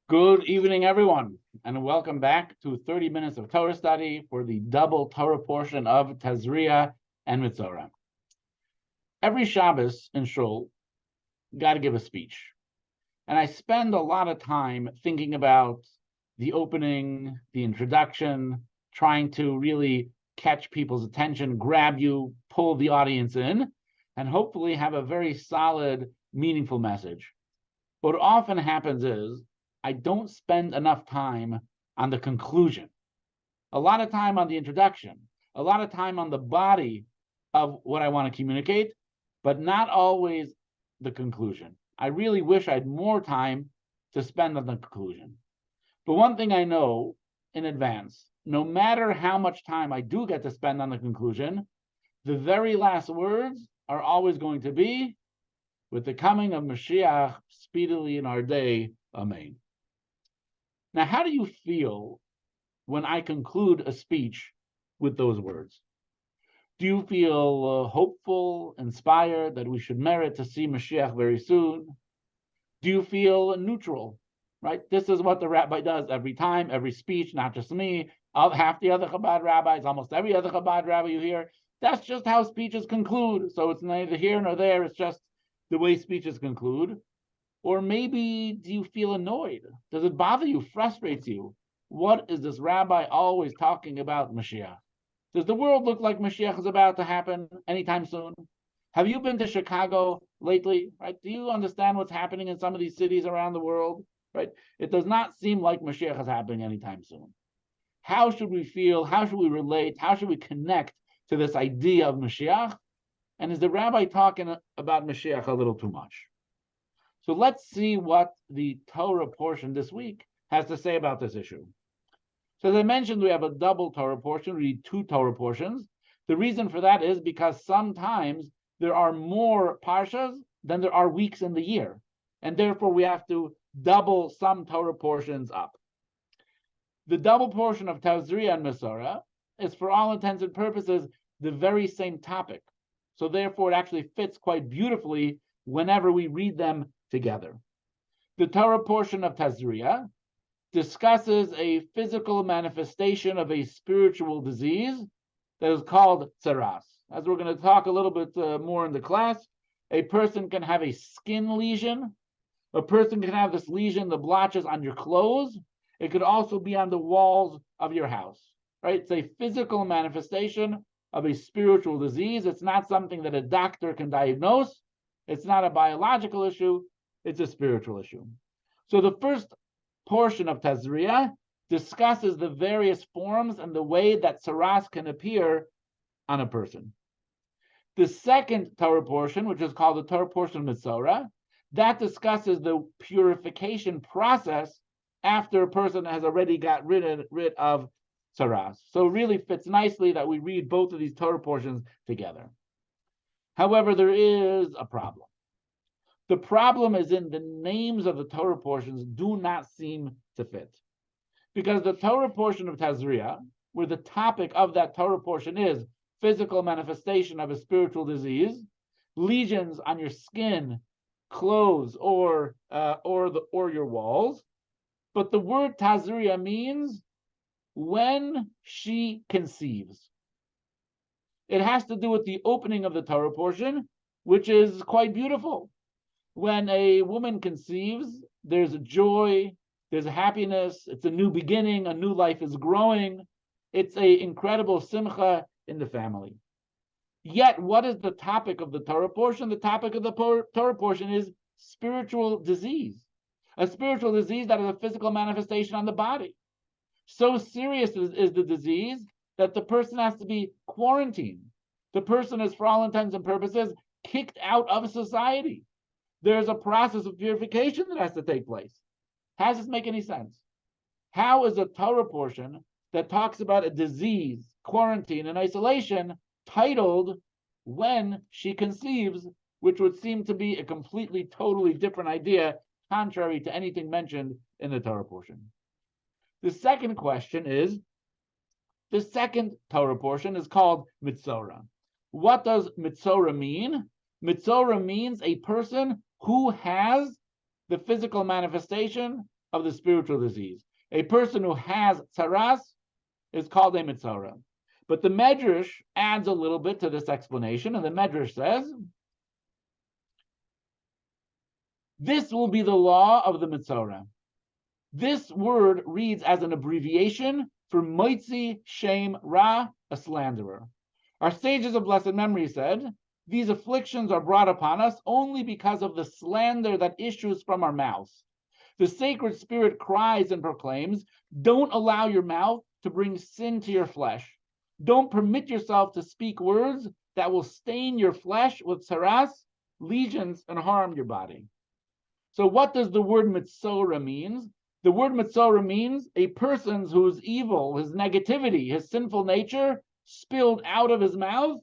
Good evening, everyone, and welcome back to 30 minutes of Torah study for the double Torah portion of Tazria and Metzora. Every Shabbos in Shul, got to give a speech. And I spend a lot of time thinking about the opening, the introduction, trying to really catch people's attention, grab you, pull the audience in, and hopefully have a very solid, meaningful message. What often happens is I don't spend enough time on the conclusion, a lot of time on the introduction, a lot of time on the body of what I want to communicate, but not always the conclusion. I really wish I had more time to spend on the conclusion. But one thing I know in advance, no matter how much time I do get to spend on the conclusion, the very last words are always going to be, with the coming of Mashiach speedily in our day, Amen. Now, how do you feel when I conclude a speech with those words? Do you feel hopeful, inspired that we should merit to see Mashiach very soon? Do you feel neutral, right? This is what the rabbi does every time, every speech, not just me, half the other Chabad rabbis, almost every other Chabad rabbi you hear. That's just how speeches conclude. So it's neither here nor there. It's just the way speeches conclude. Or maybe do you feel annoyed? Does it bother you, frustrates you? What is this rabbi always talking about Mashiach? Does the world look like Mashiach is about to happen anytime soon? Have you been to Chicago lately? Right? Do you understand what's happening in some of these cities around the world? Right? It does not seem like Mashiach is happening anytime soon. How should we feel? How should we relate? How should we connect to this idea of Mashiach? And is the rabbi talking about Mashiach a little too much? So let's see what the Torah portion this week has to say about this issue. So as I mentioned, we have a double Torah portion, we read two Torah portions. The reason for that is because sometimes there are more Parshas than there are weeks in the year. And therefore we have to double some Torah portions up. The double portion of Tazria and Metzora is for all intents and purposes the very same topic. So therefore it actually fits quite beautifully whenever we read them together. The Torah portion of Tazria discusses a physical manifestation of a spiritual disease that is called tzaras. As we're going to talk a little bit more in the class, a person can have a skin lesion. A person can have this lesion, the blotches on your clothes. It could also be on the walls of your house, right? It's a physical manifestation of a spiritual disease. It's not something that a doctor can diagnose. It's not a biological issue. It's a spiritual issue. So the first portion of Tazria discusses the various forms and the way that tzaras can appear on a person. The second Torah portion, which is called the Torah portion of Metzora, that discusses the purification process after a person has already got rid of tzaras. So it really fits nicely that we read both of these Torah portions together. However, there is a problem. The problem is in the names of the Torah portions do not seem to fit. Because the Torah portion of Tazria, where the topic of that Torah portion is physical manifestation of a spiritual disease, lesions on your skin, clothes, or your walls, but the word Tazria means when she conceives. It has to do with the opening of the Torah portion, which is quite beautiful. When a woman conceives, there's a joy, there's a happiness, it's a new beginning, a new life is growing. It's an incredible simcha in the family. Yet, what is the topic of the Torah portion? The topic of the Torah portion is spiritual disease. A spiritual disease that is a physical manifestation on the body. So serious is the disease that the person has to be quarantined. The person is, for all intents and purposes, kicked out of society. There's a process of purification that has to take place. How does this make any sense? How is a Torah portion that talks about a disease, quarantine, and isolation titled When She Conceives, which would seem to be a completely, totally different idea, contrary to anything mentioned in the Torah portion? The second question is, the second Torah portion is called Metzora. What does Metzora mean? Metzora means a person who has the physical manifestation of the spiritual disease. A person who has tzaras is called a Metzora. But the Medrash adds a little bit to this explanation, and the Medrash says, this will be the law of the Metzora. This word reads as an abbreviation for Moitzi Shem Ra, a slanderer. Our sages of blessed memory said, these afflictions are brought upon us only because of the slander that issues from our mouths. The sacred spirit cries and proclaims, don't allow your mouth to bring sin to your flesh. Don't permit yourself to speak words that will stain your flesh with tzaras, lesions, and harm your body. So what does the word Metzora mean? The word Metzora means a person whose evil, his negativity, his sinful nature spilled out of his mouth,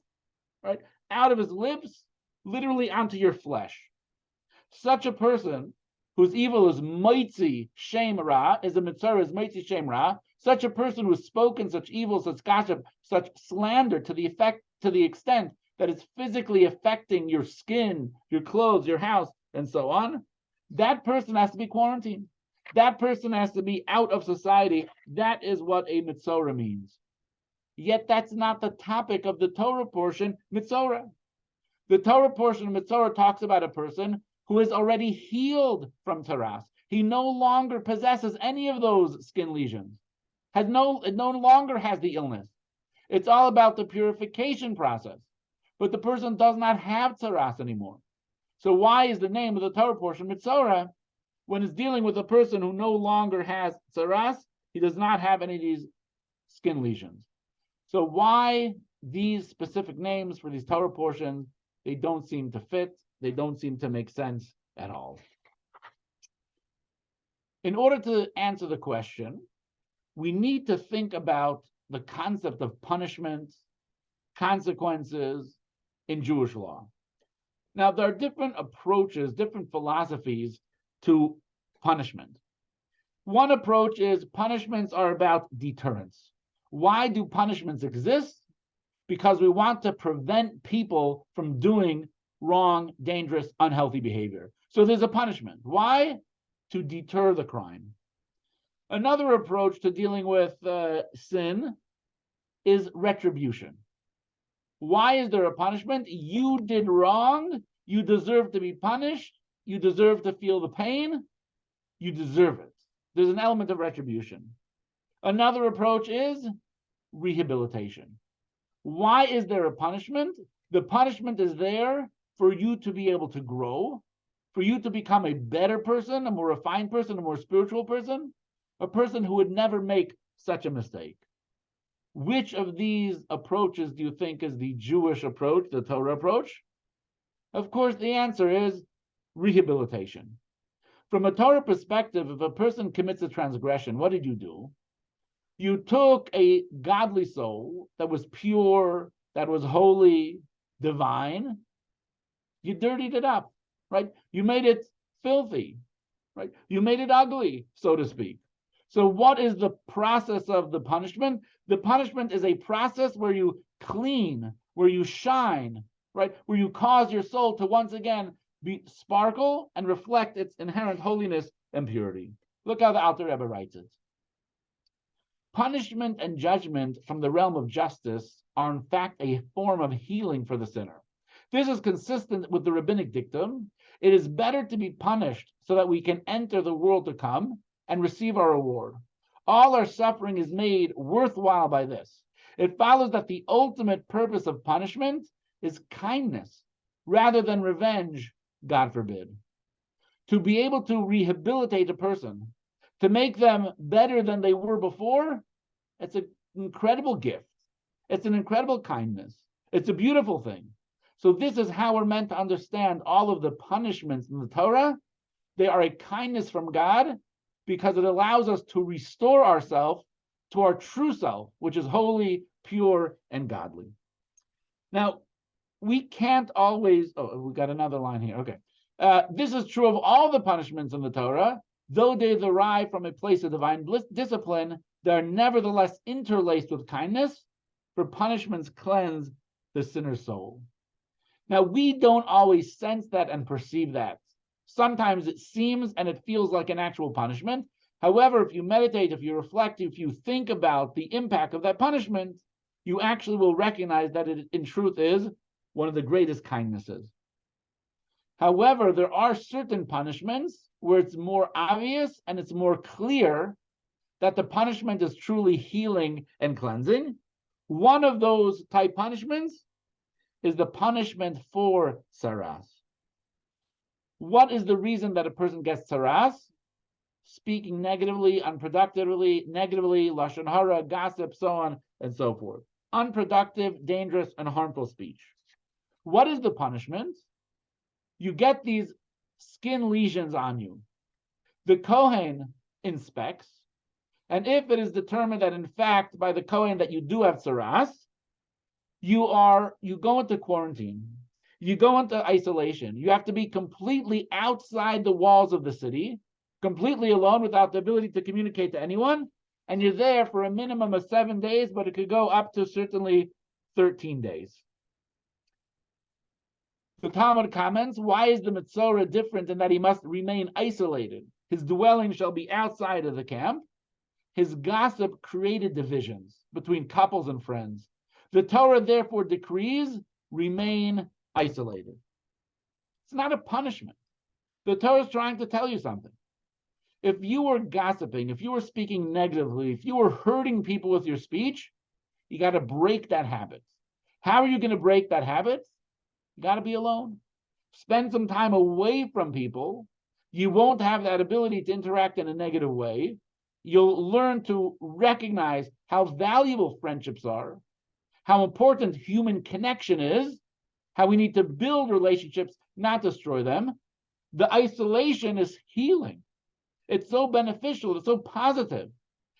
right, out of his lips, literally onto your flesh. Such a person whose evil is Moitzi Shem Ra, is a Metzora, is Moitzi Shem Ra. Such a person who has spoken such evil, such gossip, such slander to the extent that it's physically affecting your skin, your clothes, your house, and so on. That person has to be quarantined. That person has to be out of society. That is what a Metzora means. Yet that's not the topic of the Torah portion, Metzora. The Torah portion of Metzora talks about a person who is already healed from tzaras. He no longer possesses any of those skin lesions. It no longer has the illness. It's all about the purification process. But the person does not have tzaras anymore. So why is the name of the Torah portion Metzora? When it's dealing with a person who no longer has tzaras, he does not have any of these skin lesions. So why these specific names for these Torah portions? They don't seem to fit. They don't seem to make sense at all. In order to answer the question, we need to think about the concept of punishment, consequences in Jewish law. Now, there are different approaches, different philosophies to punishment. One approach is punishments are about deterrence. Why do punishments exist? Because we want to prevent people from doing wrong, dangerous, unhealthy behavior. So there's a punishment. Why? To deter the crime. Another approach to dealing with sin is retribution. Why is there a punishment? You did wrong. You deserve to be punished. You deserve to feel the pain. You deserve it. There's an element of retribution. Another approach is rehabilitation. Why is there a punishment? The punishment is there for you to be able to grow, for you to become a better person, a more refined person, a more spiritual person, a person who would never make such a mistake. Which of these approaches do you think is the Jewish approach, the Torah approach? Of course, the answer is rehabilitation. From a Torah perspective, if a person commits a transgression, what did you do? You took a godly soul that was pure, that was holy, divine, you dirtied it up, right? You made it filthy, right? You made it ugly, so to speak. So what is the process of the punishment? The punishment is a process where you clean, where you shine, right? Where you cause your soul to once again be sparkle and reflect its inherent holiness and purity. Look how the Alter Rebbe writes it. Punishment and judgment from the realm of justice are in fact a form of healing for the sinner. This is consistent with the rabbinic dictum. It is better to be punished so that we can enter the world to come and receive our reward. All our suffering is made worthwhile by this. It follows that the ultimate purpose of punishment is kindness rather than revenge, God forbid. To be able to rehabilitate a person, to make them better than they were before, it's an incredible gift. It's an incredible kindness. It's a beautiful thing. So this is how we're meant to understand all of the punishments in the Torah. They are a kindness from God because it allows us to restore ourselves to our true self, which is holy, pure, and godly. Now, we can't always, we got another line here, okay. This is true of all the punishments in the Torah. Though they derive from a place of divine discipline, they are nevertheless interlaced with kindness, for punishments cleanse the sinner's soul. Now, we don't always sense that and perceive that. Sometimes it seems and it feels like an actual punishment, However, if you meditate, if you reflect, if you think about the impact of that punishment, you actually will recognize that it in truth is one of the greatest kindnesses. However, there are certain punishments where it's more obvious and it's more clear that the punishment is truly healing and cleansing. One of those type punishments is the punishment for saras. What is the reason that a person gets saras? Speaking negatively, unproductively, negatively, lashon hara, gossip, so on and so forth. Unproductive, dangerous, and harmful speech. What is the punishment? You get these skin lesions on you. The Kohen inspects, and if it is determined that in fact by the Kohen that you do have saras, you go into quarantine, you go into isolation. You have to be completely outside the walls of the city, completely alone without the ability to communicate to anyone, and you're there for a minimum of 7 days, but it could go up to certainly 13 days. The Talmud comments, why is the Metzora different in that he must remain isolated? His dwelling shall be outside of the camp. His gossip created divisions between couples and friends. The Torah therefore decrees, remain isolated. It's not a punishment. The Torah is trying to tell you something. If you were gossiping, if you were speaking negatively, if you were hurting people with your speech, you got to break that habit. How are you going to break that habit? You got to be alone. Spend some time away from people. You won't have that ability to interact in a negative way. You'll learn to recognize how valuable friendships are, how important human connection is, how we need to build relationships, not destroy them. The isolation is healing. It's so beneficial. It's so positive.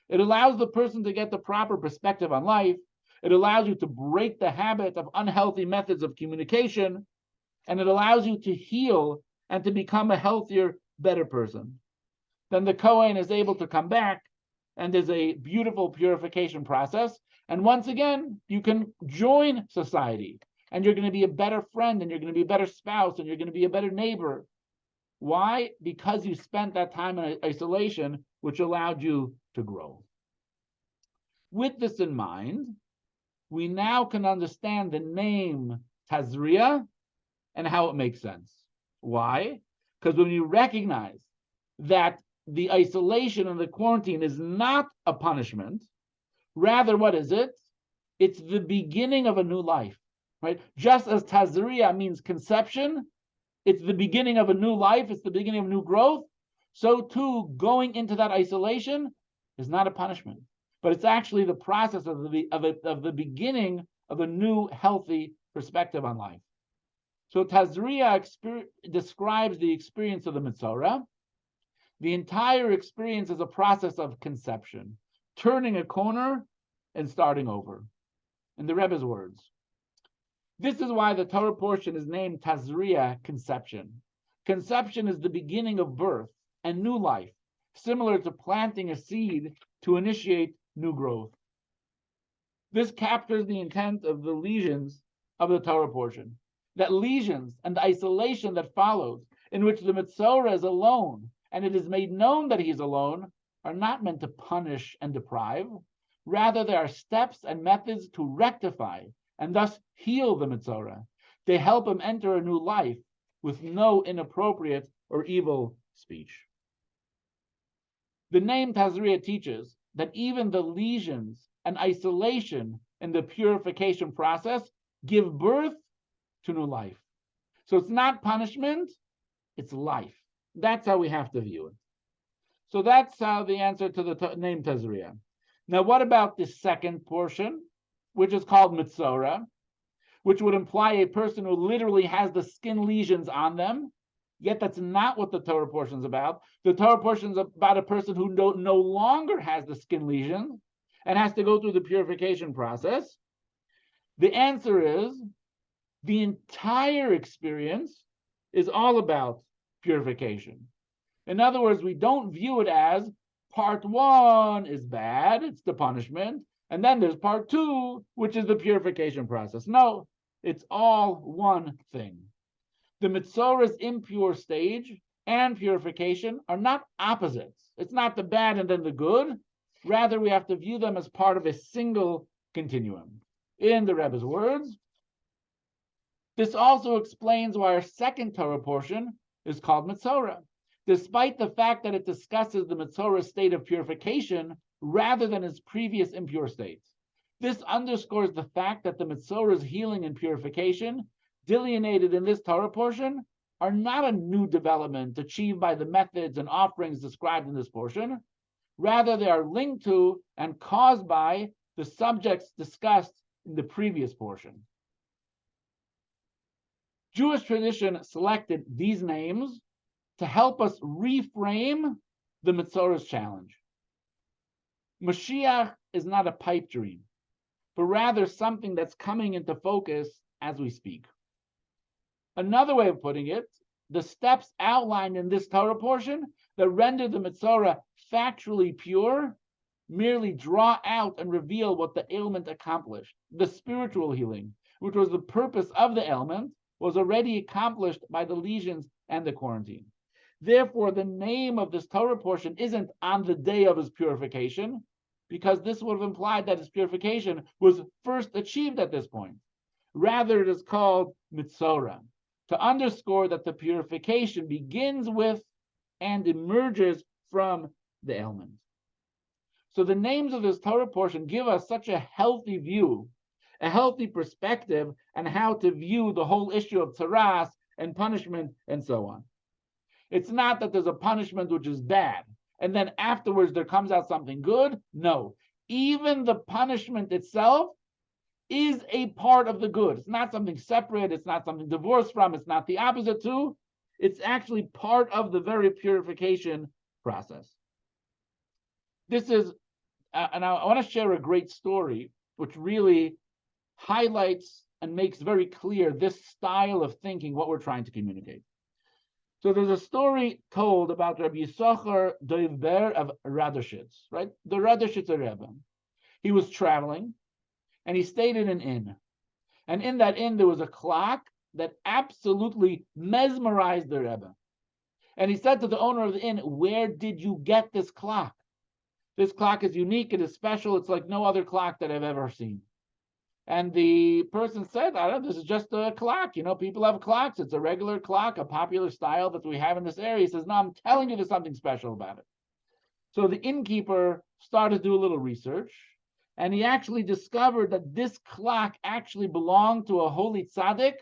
It allows the person to get the proper perspective on life. It allows you to break the habit of unhealthy methods of communication, and it allows you to heal and to become a healthier, better person. Then the Kohen is able to come back, and there's a beautiful purification process. And once again, you can join society, and you're going to be a better friend, and you're going to be a better spouse, and you're going to be a better neighbor. Why? Because you spent that time in isolation, which allowed you to grow. With this in mind, we now can understand the name Tazria and how it makes sense. Why? Because when you recognize that the isolation and the quarantine is not a punishment, rather, what is it? It's the beginning of a new life, right? Just as Tazria means conception, it's the beginning of a new life, it's the beginning of new growth, so too going into that isolation is not a punishment, but it's actually the process of the beginning of a new, healthy perspective on life. So Tazria describes the experience of the Metzora. The entire experience is a process of conception, turning a corner and starting over. In the Rebbe's words, this is why the Torah portion is named Tazria, conception. Conception is the beginning of birth and new life, similar to planting a seed to initiate new growth. This captures the intent of the lesions of the Torah portion. That lesions and the isolation that follows, in which the Metzora is alone, and it is made known that he is alone, are not meant to punish and deprive. Rather, they are steps and methods to rectify and thus heal the Metzora. They help him enter a new life with no inappropriate or evil speech. The name Tazria teaches that even the lesions and isolation in the purification process give birth to new life. So it's not punishment, it's life. That's how we have to view it. So that's how the answer to the name Tazria. Now, what about the second portion, which is called Metzora, which would imply a person who literally has the skin lesions on them? Yet that's not what the Torah portion is about. The Torah portion is about a person who no longer has the skin lesions and has to go through the purification process. The answer is the entire experience is all about purification. In other words, we don't view it as part one is bad, it's the punishment, and then there's part two, which is the purification process. No, it's all one thing. The Metzora's impure stage and purification are not opposites. It's not the bad and then the good. Rather, we have to view them as part of a single continuum. In the Rebbe's words, this also explains why our second Torah portion is called Metzora, despite the fact that it discusses the Metzora's state of purification rather than its previous impure states. This underscores the fact that the Metzora's healing and purification, delineated in this Torah portion, are not a new development achieved by the methods and offerings described in this portion. Rather, they are linked to and caused by the subjects discussed in the previous portion. Jewish tradition selected these names to help us reframe the Metzora's challenge. Mashiach is not a pipe dream, but rather something that's coming into focus as we speak. Another way of putting it, the steps outlined in this Torah portion that render the Metzora factually pure merely draw out and reveal what the ailment accomplished. The spiritual healing, which was the purpose of the ailment, was already accomplished by the lesions and the quarantine. Therefore, the name of this Torah portion isn't on the day of his purification, because this would have implied that his purification was first achieved at this point. Rather, it is called Metzora, to underscore that the purification begins with and emerges from the ailment. So the names of this Torah portion give us such a healthy view, a healthy perspective on how to view the whole issue of tzaras and punishment and so on. It's not that there's a punishment which is bad, and then afterwards there comes out something good. No, even the punishment itself is a part of the good. It's not something separate. It's not something divorced from. It's not the opposite to. It's actually part of the very purification process. This is, and I want to share a great story, which really highlights and makes very clear this style of thinking, what we're trying to communicate. So there's a story told about Rabbi Yisachar Doivber of Radoshitz, right? The Radoshitzer Rebbe. He was traveling, and he stayed in an inn. And in that inn, there was a clock that absolutely mesmerized the Rebbe. And he said to the owner of the inn, "Where did you get this clock? This clock is unique, it is special, it's like no other clock that I've ever seen." And the person said, "I don't know, this is just a clock. You know, people have clocks. It's a regular clock, a popular style that we have in this area." He says, "No, I'm telling you there's something special about it." So the innkeeper started to do a little research, and he actually discovered that this clock actually belonged to a holy tzaddik,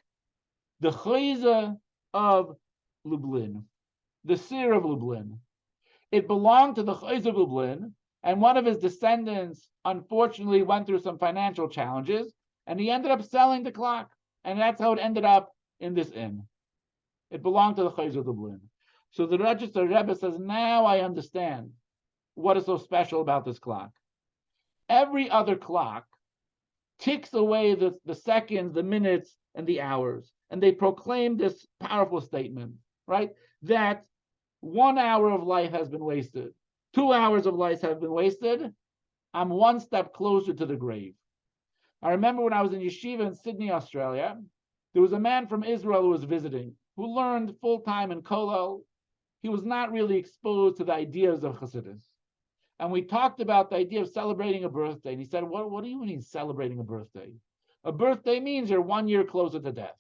the Chayza of Lublin, the seer of Lublin. It belonged to the Chayza of Lublin, and one of his descendants unfortunately went through some financial challenges, and he ended up selling the clock, and that's how it ended up in this inn. It belonged to the Chayza of Lublin. So the Register Rebbe says, now I understand what is so special about this clock. Every other clock ticks away the seconds, the minutes, and the hours, and they proclaim this powerful statement, right? That 1 hour of life has been wasted. 2 hours of life have been wasted. I'm one step closer to the grave. I remember when I was in yeshiva in Sydney, Australia, there was a man from Israel who was visiting, who learned full-time in Kollel. He was not really exposed to the ideas of Chassidus. And we talked about the idea of celebrating a birthday. And he said, what do you mean celebrating a birthday? A birthday means you're 1 year closer to death,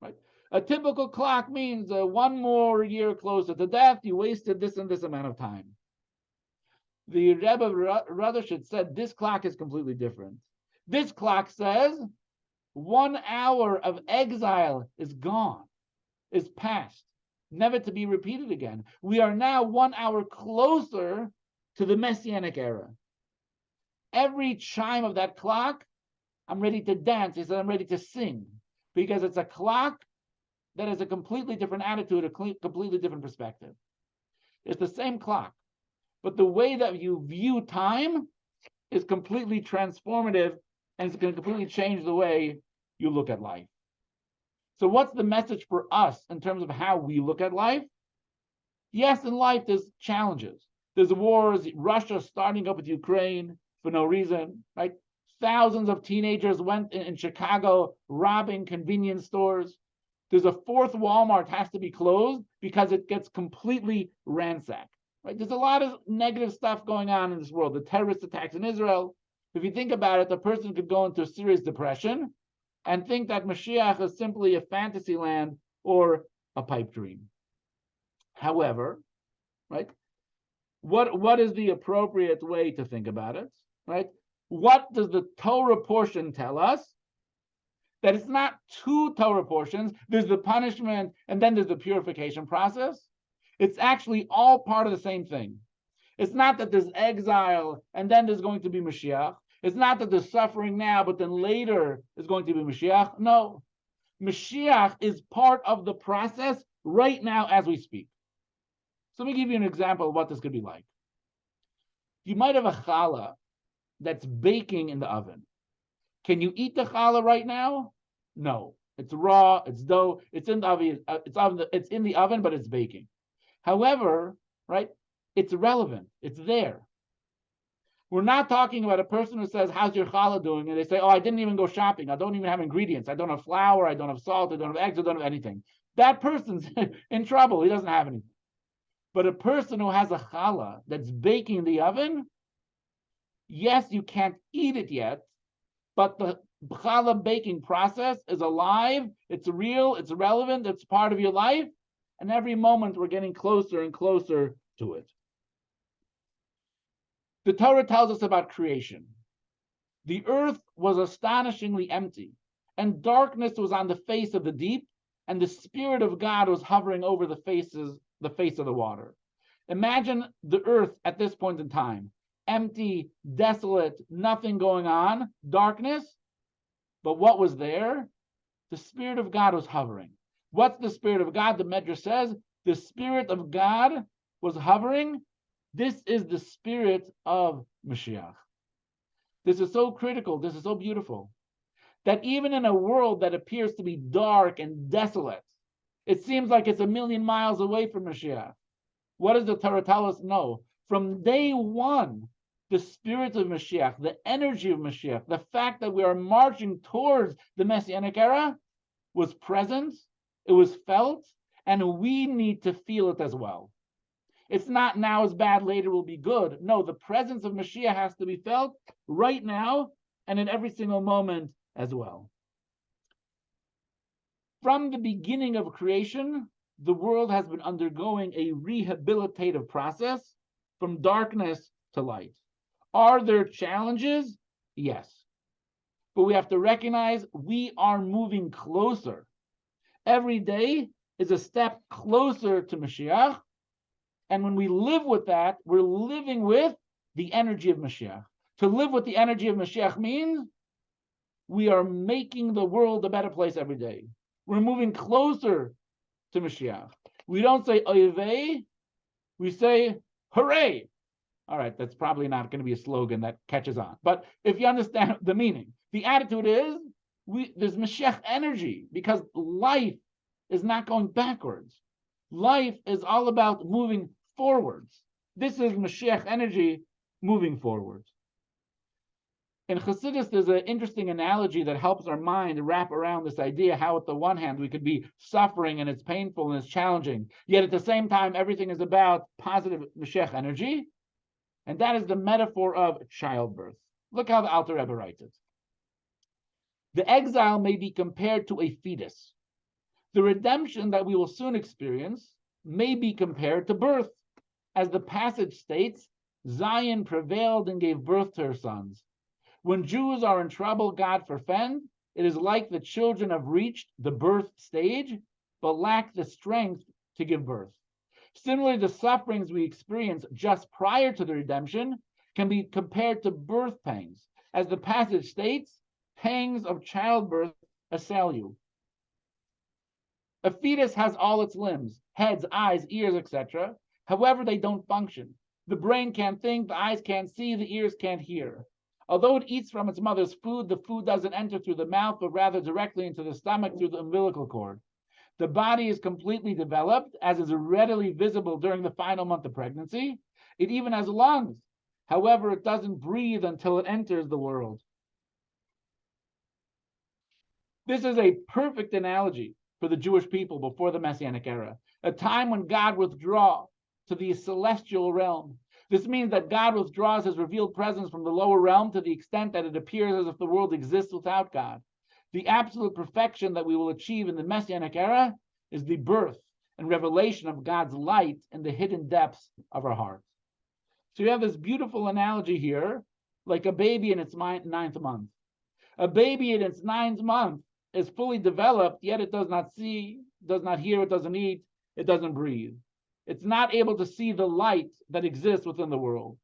right? A typical clock means 1 more year closer to death. You wasted this and this amount of time. The Rebbe of Radoshitz said this clock is completely different. This clock says 1 hour of exile is gone, is past, never to be repeated again. We are now 1 hour closer to the Messianic era. Every chime of that clock, I'm ready to dance. He said, I'm ready to sing, because it's a clock that has a completely different attitude, a completely different perspective. It's the same clock, but the way that you view time is completely transformative, and it's going to completely change the way you look at life. So what's the message for us in terms of how we look at life? Yes, in life there's challenges. There's wars, Russia starting up with Ukraine for no reason, right? Thousands of teenagers went in Chicago robbing convenience stores. There's a fourth Walmart has to be closed because it gets completely ransacked. Right? There's a lot of negative stuff going on in this world. The terrorist attacks in Israel. If you think about it, the person could go into a serious depression and think that Mashiach is simply a fantasy land or a pipe dream. However, right, what is the appropriate way to think about it? Right? What does the Torah portion tell us? That it's not two Torah portions. There's the punishment and then there's the purification process. It's actually all part of the same thing. It's not that there's exile and then there's going to be Mashiach. It's not that there's suffering now, but then later is going to be Mashiach. No. Mashiach is part of the process right now as we speak. So let me give you an example of what this could be like. You might have a challah that's baking in the oven. Can you eat the challah right now? No. It's raw, it's dough, it's in the oven, it's in the oven, but it's baking. However, right, it's relevant, it's there. We're not talking about a person who says, how's your challah doing? And they say, oh, I didn't even go shopping. I don't even have ingredients. I don't have flour, I don't have salt, I don't have eggs, I don't have anything. That person's in trouble. He doesn't have anything. But a person who has a challah that's baking in the oven, yes, you can't eat it yet, but the challah baking process is alive, it's real, it's relevant, it's part of your life, and every moment we're getting closer and closer to it. The Torah tells us about creation. The earth was astonishingly empty, and darkness was on the face of the deep, and the Spirit of God was hovering over the face of the water. Imagine the earth at this point in time. Empty, desolate, nothing going on, darkness. But what was there? The Spirit of God was hovering. What's the Spirit of God? The Medrash says the Spirit of God was hovering. This is the Spirit of Mashiach. This is so critical. This is so beautiful. That even in a world that appears to be dark and desolate, it seems like it's 1,000,000 miles away from Mashiach. What does the Torah tell us? No. From day one, the Spirit of Mashiach, the energy of Mashiach, the fact that we are marching towards the Messianic era was present, it was felt, and we need to feel it as well. It's not now is bad, later will be good. No, the presence of Mashiach has to be felt right now and in every single moment as well. From the beginning of creation, the world has been undergoing a rehabilitative process from darkness to light. Are there challenges? Yes. But we have to recognize we are moving closer. Every day is a step closer to Mashiach. And when we live with that, we're living with the energy of Mashiach. To live with the energy of Mashiach means we are making the world a better place every day. We're moving closer to Mashiach. We don't say oyvei, we say hooray. All right, that's probably not going to be a slogan that catches on. But if you understand the meaning, the attitude is there's Mashiach energy because life is not going backwards. Life is all about moving forwards. This is Mashiach energy moving forwards. In Chassidus, there's an interesting analogy that helps our mind wrap around this idea how, at the one hand, we could be suffering and it's painful and it's challenging, yet at the same time, everything is about positive Mashiach energy. And that is the metaphor of childbirth. Look how the Alter Rebbe writes it. The exile may be compared to a fetus. The redemption that we will soon experience may be compared to birth. As the passage states, Zion prevailed and gave birth to her sons. When Jews are in trouble, God forfend, it is like the children have reached the birth stage, but lack the strength to give birth. Similarly, the sufferings we experience just prior to the redemption can be compared to birth pangs. As the passage states, pangs of childbirth assail you. A fetus has all its limbs, heads, eyes, ears, etc. However, they don't function. The brain can't think, the eyes can't see, the ears can't hear. Although it eats from its mother's food, the food doesn't enter through the mouth, but rather directly into the stomach through the umbilical cord. The body is completely developed, as is readily visible during the final month of pregnancy. It even has lungs. However, it doesn't breathe until it enters the world. This is a perfect analogy for the Jewish people before the Messianic era, a time when God withdraws to the celestial realm. This means that God withdraws his revealed presence from the lower realm to the extent that it appears as if the world exists without God. The absolute perfection that we will achieve in the Messianic era is the birth and revelation of God's light in the hidden depths of our hearts. So you have this beautiful analogy here, like a baby in its ninth month. A baby in its ninth month is fully developed, yet it does not see, does not hear, it doesn't eat, it doesn't breathe. It's not able to see the light that exists within the world.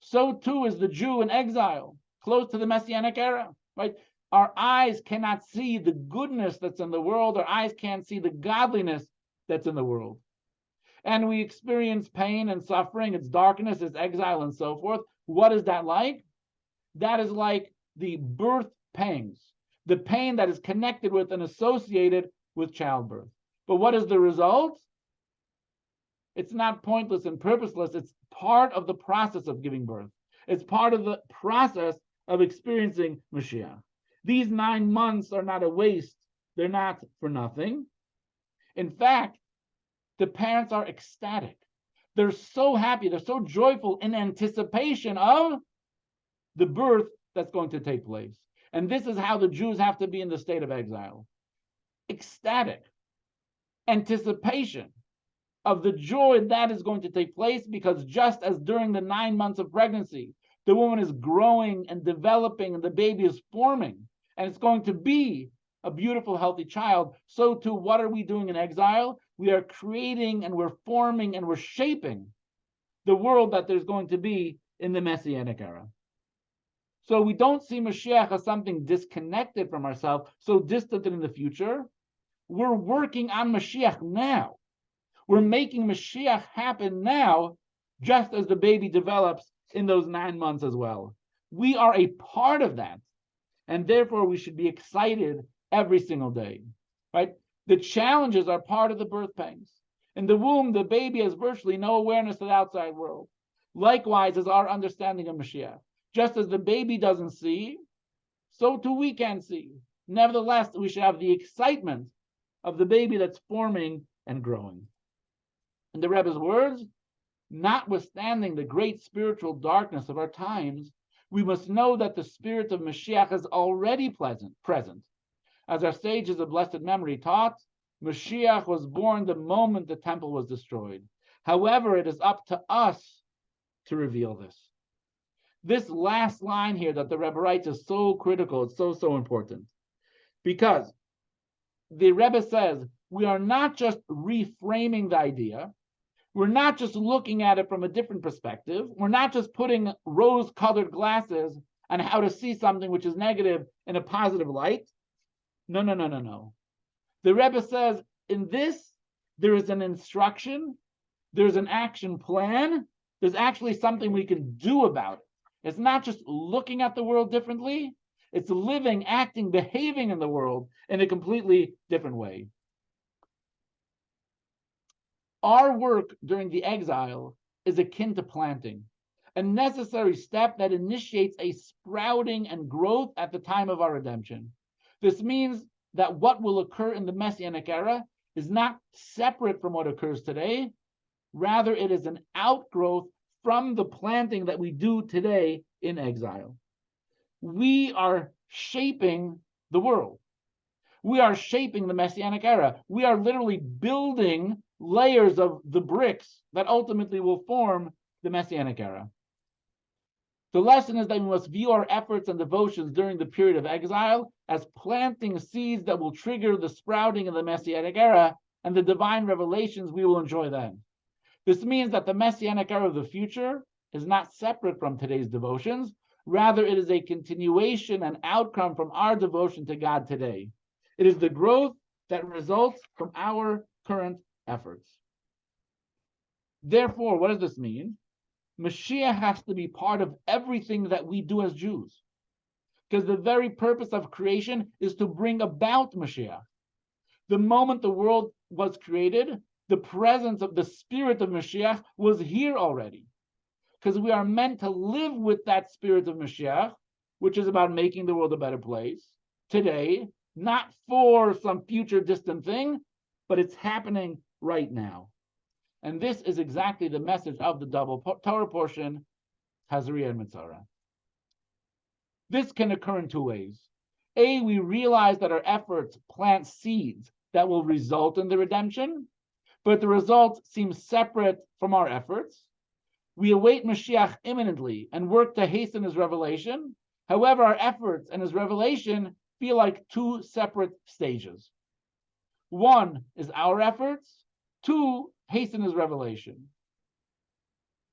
So too is the Jew in exile, close to the Messianic era, right? Our eyes cannot see the goodness that's in the world. Our eyes can't see the godliness that's in the world. And we experience pain and suffering, its darkness, its exile, and so forth. What is that like? That is like the birth pangs, the pain that is connected with and associated with childbirth. But what is the result? It's not pointless and purposeless. It's part of the process of giving birth. It's part of the process of experiencing Mashiach. These 9 months are not a waste. They're not for nothing. In fact, the parents are ecstatic. They're so happy. They're so joyful in anticipation of the birth that's going to take place. And this is how the Jews have to be in the state of exile. Ecstatic anticipation of the joy that is going to take place, because just as during the 9 months of pregnancy, the woman is growing and developing and the baby is forming, and it's going to be a beautiful, healthy child, so too, what are we doing in exile? We are creating and we're forming and we're shaping the world that there's going to be in the Messianic era. So we don't see Mashiach as something disconnected from ourselves, so distant in the future. We're working on Mashiach now. We're making Mashiach happen now, just as the baby develops in those 9 months as well. We are a part of that, and therefore we should be excited every single day, right? The challenges are part of the birth pangs. In the womb, the baby has virtually no awareness of the outside world. Likewise is our understanding of Mashiach. Just as the baby doesn't see, so too we can't see. Nevertheless, we should have the excitement of the baby that's forming and growing. In the Rebbe's words, notwithstanding the great spiritual darkness of our times, we must know that the spirit of Mashiach is already present. As our sages of blessed memory taught, Mashiach was born the moment the temple was destroyed. However, it is up to us to reveal this. This last line here that the Rebbe writes is so critical. It's so important. Because the Rebbe says we are not just reframing the idea. We're not just looking at it from a different perspective. We're not just putting rose-colored glasses on how to see something which is negative in a positive light. No. The Rebbe says in this, there is an instruction, there's an action plan, there's actually something we can do about it. It's not just looking at the world differently, it's living, acting, behaving in the world in a completely different way. Our work during the exile is akin to planting, a necessary step that initiates a sprouting and growth at the time of our redemption. This means that what will occur in the Messianic era is not separate from what occurs today. Rather, it is an outgrowth from the planting that we do today in exile. We are shaping the world. We are shaping the Messianic era. We are literally building layers of the bricks that ultimately will form the Messianic era. The lesson is that we must view our efforts and devotions during the period of exile as planting seeds that will trigger the sprouting of the Messianic era and the divine revelations we will enjoy then. This means that the Messianic era of the future is not separate from today's devotions. Rather, it is a continuation and outcome from our devotion to God today. It is the growth that results from our current efforts. Therefore, what does this mean? Mashiach has to be part of everything that we do as Jews, because the very purpose of creation is to bring about Mashiach. The moment the world was created, the presence of the spirit of Mashiach was here already, because we are meant to live with that spirit of Mashiach, which is about making the world a better place today not for some future distant thing, but it's happening right now. And this is exactly the message of the double Torah portion, Tazria and Metzora. This can occur in two ways. A, we realize that our efforts plant seeds that will result in the redemption, but the results seem separate from our efforts. We await Mashiach imminently and work to hasten his revelation. However, our efforts and his revelation feel like two separate stages. One is our efforts, two, hasten his revelation.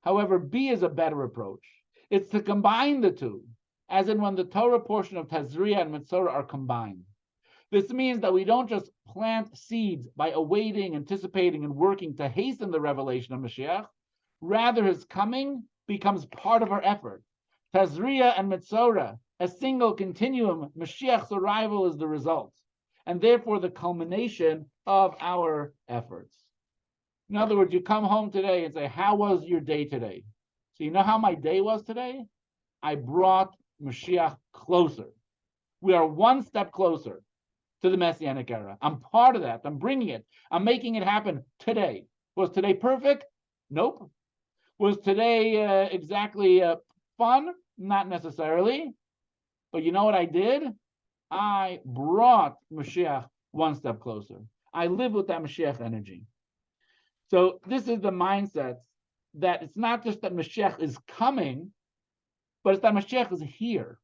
However, B is a better approach. It's to combine the two, as in when the Torah portion of Tazria and Metzora are combined. This means that we don't just plant seeds by awaiting, anticipating, and working to hasten the revelation of Mashiach. Rather, his coming becomes part of our effort. Tazria and Metzora, a single continuum, Mashiach's arrival is the result, and therefore the culmination of our efforts. In other words, you come home today and say, how was your day today? So you know how my day was today? I brought Mashiach closer. We are one step closer to the Messianic era. I'm part of that. I'm bringing it. I'm making it happen today. Was today perfect? Nope. Was today exactly fun? Not necessarily. But you know what I did? I brought Mashiach one step closer. I live with that Mashiach energy. So this is the mindset that it's not just that Mashiach is coming, but it's that Mashiach is here.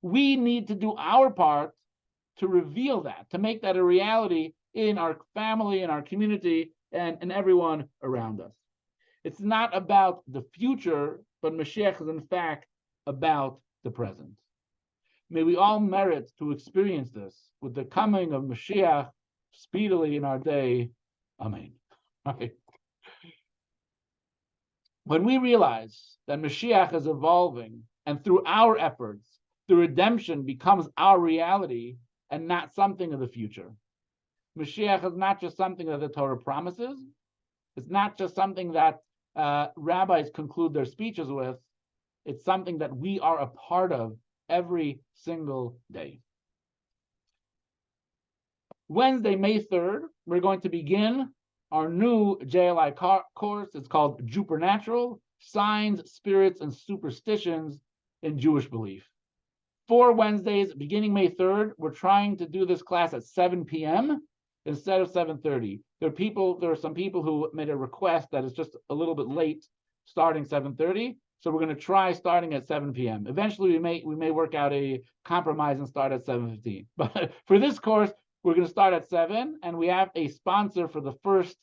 We need to do our part to reveal that, to make that a reality in our family, in our community, and everyone around us. It's not about the future, but Mashiach is in fact about the present. May we all merit to experience this with the coming of Mashiach speedily in our day. Amen. Right. When we realize that Mashiach is evolving and through our efforts, the redemption becomes our reality and not something of the future. Mashiach is not just something that the Torah promises. It's not just something that rabbis conclude their speeches with. It's something that we are a part of every single day. Wednesday, May 3rd, we're going to begin our new JLI course. It's called Supernatural, Signs, Spirits, and Superstitions in Jewish Belief. 4 Wednesdays, beginning May 3rd, we're trying to do this class at 7 p.m. instead of 7:30. There are some people who made a request that is just a little bit late, starting 7:30. So we're going to try starting at 7 p.m. Eventually, we may work out a compromise and start at 7:15. But for this course, we're going to start at 7, and we have a sponsor for the first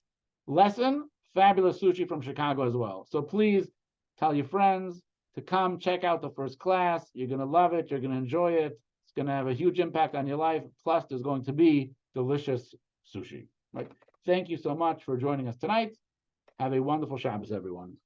lesson, Fabulous Sushi from Chicago as well. So please tell your friends to come check out the first class. You're going to love it. You're going to enjoy it. It's going to have a huge impact on your life. Plus, there's going to be delicious sushi. Right? Thank you so much for joining us tonight. Have a wonderful Shabbos, everyone.